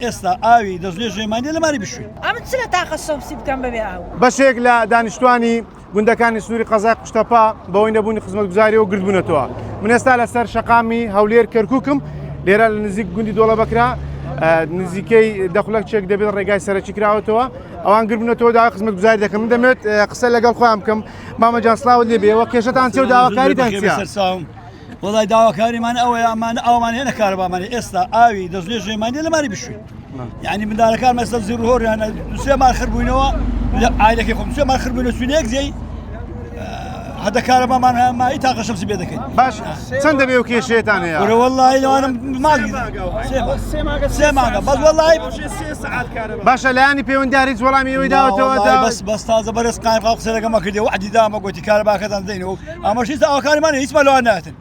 ئێستا ئاوی دەستێ ژێمانی لەماری بشوین ئەمن چ لە تاقە سۆمسی بکەم بەبێ ئاو بەشێک لە دانیشتوانی گوندەکانی سنووری قەزای قوشتەپا بەوەی نەبوونی خزمەتگوزاریەوە گرتبوونەتەوە. من ئێستا لەسەر شەقامی هەولێر کەرکووکم لێرە لە نزیک گوندی دۆڵە بەکرا نزیکەی دەخولەک چێک دەبێت ڕێگای سەرەکی کراوەتەوە ئەوان گربوونەتەوە داوای خزمەتگوزاری دەکەم. من دەمێت قسە لەگەڵ خۆیان بکەم. مامەجان سڵاوت لێبێەوە کێشەتان چێ و داواکاریتان چییە؟ وڵای داواکاریمان ئەوەیە ئەمانە ئەومان هێنە کارەبامان ئێستا ئاوی دەستێ ژێمانی لەماری بشوین. یعنی منداڵەکان مەسە زیڕهۆریانە دوسێ مار خربووینەوە ئایلەکەی خۆم دوسێ مار خربووینە سوینەیەک جێی هەدە کارەبامان مای تاقە شەمسی بێ دەکەین. باش چەند دەبێ و کێشەیەتان هەیە؟ وەڵڵاهی لەوانم ماڵی سێ مانگە بەس وەڵڵاهی باشە لایانی پەیوەندیاری هیچ وەڵامی ئەوەی داوەتەوە بەس تازە بەرز قایم قسە لەگەمە کردەوە عەدی دامە گوتی کارەباکەتان دەینەوە ئەمەش هیچ ئاوەکاریمانە هیچ مەلەوە ناتن.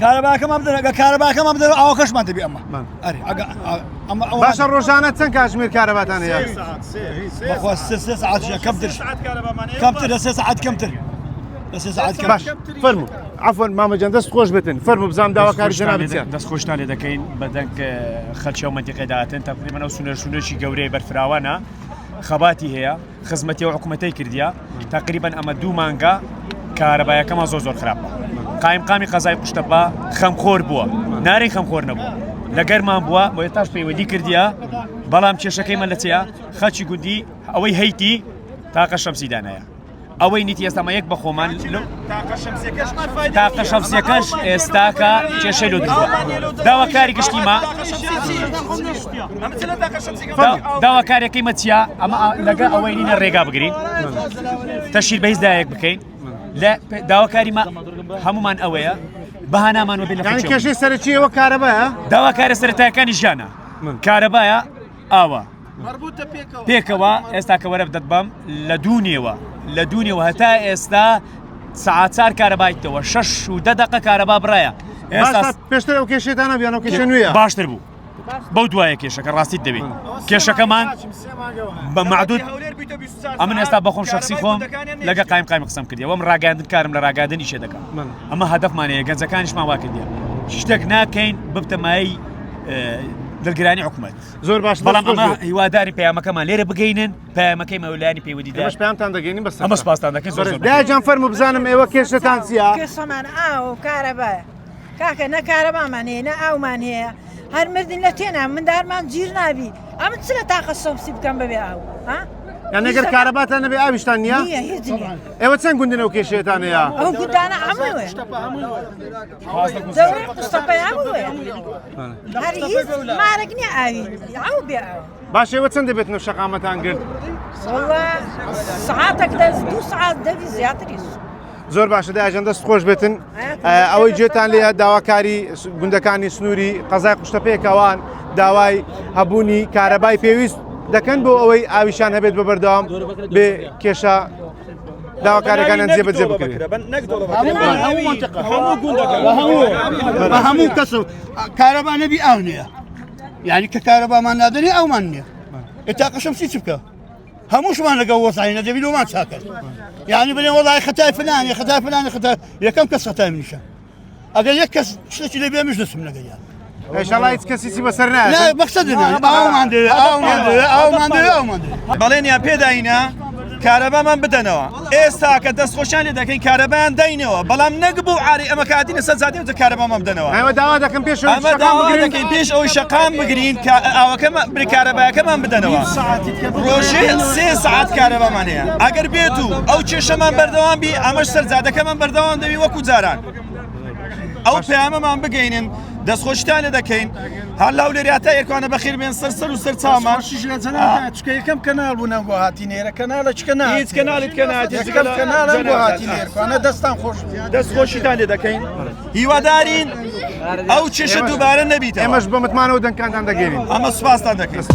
کارەباکەمان بدەن ئەگە کارەباکەمان بدەن ئاوەکەشمان دەبێ ئەمە. باشە ڕۆژانە چەند کاتژمێر کارەباتان هەیە؟ بەخوا سێ سەعات کەمتر لە سێ سەعات کەمتر. باش فەرموو عەفوەن مامەجان دەست خۆش بێتن فەرموو بزانم داواکاری جەنابەت چییە؟ دەست خۆشتان لێ دەکەین بەدەنگ خەلچە و مەنتیقەداتن تقریباً ئەو سونەرشونەشی گەورەی بەرفراوانە خەباتی هەیە خزمەتی و حکوومەتەی کردیا تقریباً ئەمە دوو مانگە کارەبایەکەمان زۆر خراپە. قایمقامی قەزای قوشتەپا خەمخۆر بووە نارەی خەمخۆر نەبووە لە گەرمان بووە بۆ ئێستاش پەیوەندی کردیا بەڵام کێشەکەیمە لە چییە خەڵکی گوندی ئەوەی هەیتی تاقە شەمسیدانەیە ئەوەی نیتی ئێستامە یەک بە خۆمان تاقە شەمسیەکەش ئێستاکە کێشەی لۆ درووە داواکاری گشتیمە داواکاریەکەی مەچیا ئەمە لەگە ئەوەی نینە ڕێگا بگرین تەشیر بەهیچ دایەک بکەین لە داواکاریمە هەمومان ئەوەیە بەهانامان وەبێ لە کێشەی سەرەکیەوە کارەبایە داواکارە سەرەتایەکانی ژیانە کارەبایە ئاوە پێکەوە ئێستا کە وەرە بدەت بەم لە دوونیەوە هەتا ئێستا سەعات چار کارەبایتەوە 6 و 10 دقە کارەبا بڕایە ئێستا پێشتر ئەو کێشێتانە بیان ئەو کێشە نوێیە باشتر بوو بەو دوایە کێشەکە ڕاستیت دەبێت کێشەکەمان بە معدود ئەمن ئێستا بەخۆم شخصی خۆم لەگە قایم قسەم کردیەوە من ڕاگەاندن کارم لە ڕاگەاندنی شێ دەکەم ئەمە هەدەفمانەیە گەنجەکانیشمان وا کردیە شتێک ناکەین ببتەمایی دڵگرانی حکوومەت زۆر باش بەڵام ئەمە هیواداری پەیامەکەمان لێرە بگەینن پەیامەکەی مەولانی پەیوەندیدا ئەمەش پەیامتان دەگەینین بەس ئەمە سپاستان دەکەین زۆر دایجان فەرموو بزانم ئێوە کێشەتان چییە؟ کێشەمان ئاو کارەبایە کاکە نە کارەبامان هەیە نە ئاومان هەیە هەر مردین لە تێنا مندارمان گیر نابی ئەمە چ لە تاقە سۆمسی بکەم بەبێ ئاو یان ئەگەر کارەباتان نەبێ ئاویشتان نییە؟ هیچ نییە. ئێوە چەند گوندن ئەو کێشەیەتان هەیە؟ ئەو گوندانە هەموویە دەوری قوشتەپای هەموویە هەر هیچ مارەک نییە ئاوی ئەو بێ ئاو باش ئێوە چەند دەبێت نەو شەقامەتان گرت؟ وەڵا سەعاتێک دوو سەعات دەبی زیاتریش. زۆر باشە دایجان دەست خۆش بێتن ئەوەی گوێتان لێە داواکاری گوندەکانی سنووری قەزای قوشتەپەیەکەوان داوای هەبوونی کارەبای پێویست دەکەن بۆ ئەوەی ئاویشان هەبێت بە بەردەوام بێ کێشە داواکارەکانیان جێبەجێ بکرێت هەموو کەس کارەبا نەبی ئاو نییە یعنی کە کارەبامان نادەنی ئەومان نییە ئێتاقە شەمسی چ بکە هەمووشمان لەگە وەزای نەدەبی لەومان چاکەت یعنی بڵێن وەڵای خەتای فلانی خەتای فلانی خەتای یەکەم کەس خەتای منیشە ئەگەر یەک کەس شتێکی لێ مش دەچم لەگەیان ئێشەڵا هیچ کەسیی بەسەر نایە لا مەقسەدنان ئاومان دەوێت بەڵێنیان پێداینە کارەبامان بدەنەوە ئێستا کە دەستخۆشیان لێ دەکەین کارەبایان داینەوە بەڵام نەکبوو عاری ئەمە کاتینە سەرزادی وتە کارەبامان بدەنەوە ئەمە داوا دەکەم پێش ئەمە داوا دەکەین پێش ئەوەی شەقام بگرین ئاوەکەمە کارەبایەکەمان بدەنەوە ڕۆژێ 3 سەعات کارەبامان هەیە ئەگەر بێت و ئەو کێشەمان بەردەوام بی ئەمەش سەرزادەکەمان بەردەوام دەبی وەکو جاران ئەو پەیامەمان بگەینن دەستخۆشتان لێ دەکەین هەر لاولێریاتە یەکوانە بەخیر بێن سەر و سەر چامان چکە یەکەم کەناڵ بوونە بۆ هاتی نێرە کەناڵە چ کەناڵ هیچ کەناڵیت کەناڵە بۆ هاتی نێرخوانە دەستان خۆش دەستخۆشیتان لێ دەکەین هیوادارین ئەو کێشە دووبارە نەبیتەوە ئێمەش بە متمانەوە دەنگکانتان دەگەێنین ئەمە سوپاستان دەکەین.